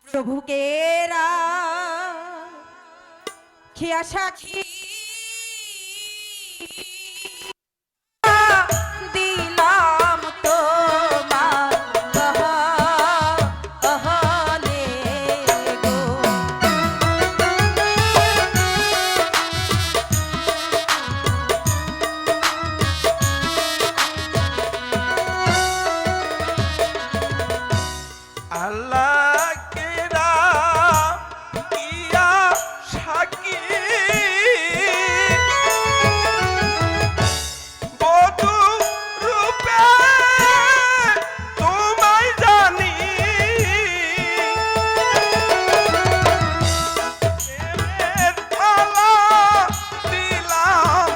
প্রভুকে খিয়া সাক্ষী দিলাম তোমার গহলে গো। আল্লাহ কেরা কিয়া সাকি বধূ রূপে তোমায় জানি প্রেমের মালা দিলাম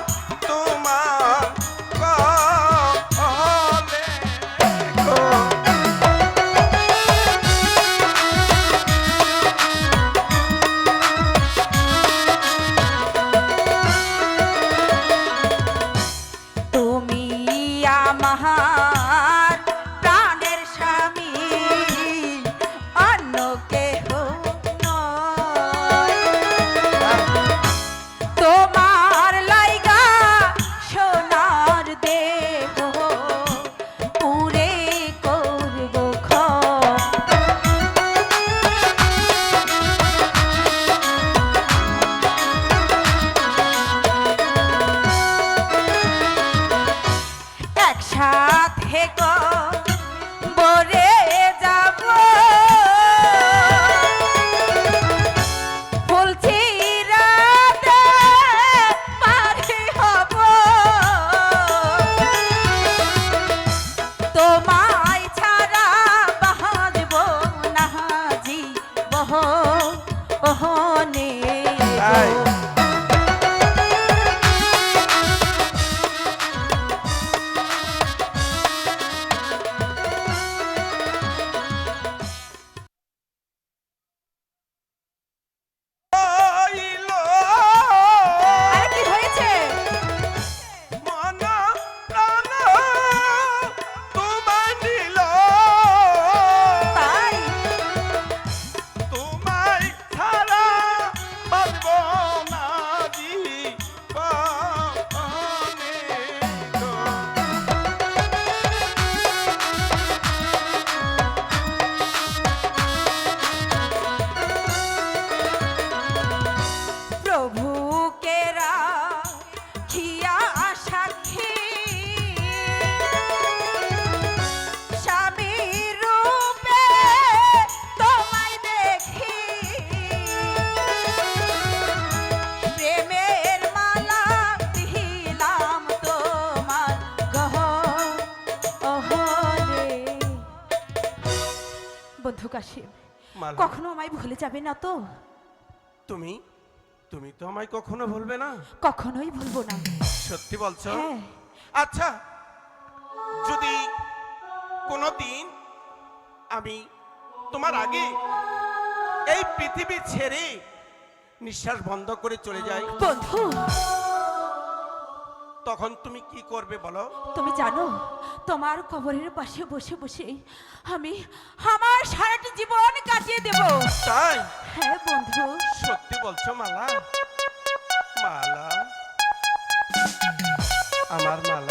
তোমার গহলে গো। তুমি আমার প্রাণের স্বামী, অন্য কেহ নয়। তোমার লাইগা সোনার দেহ পুরে করব ক্ষয়। একসাথে বরে যাব বলছি রাতে পারি হব তোমায় ছাড়া বাঁচব না জীবনে বন্ধু কাশিম, কখনো আমায় ভুলে যাবে না তো? তুমি তুমি তো আমায় কখনো ভুলবে না। কখনোই ভুলবো না। সত্যি বলছো? হ্যাঁ। আচ্ছা, যদি কোনোদিন আমি তোমার আগে এই পৃথিবী ছেড়ে নিঃশ্বাস বন্ধ করে চলে যাই, বন্ধু, তখন তুমি কি করবে বলো? তুমি জানো তোমার কবরের পাশে বসে বসে আমি আমার সারাটা জীবন কাটিয়ে দেব। তাই? হ্যাঁ বন্ধু। সত্যি বলছো মালা? মালা, আমার মালা।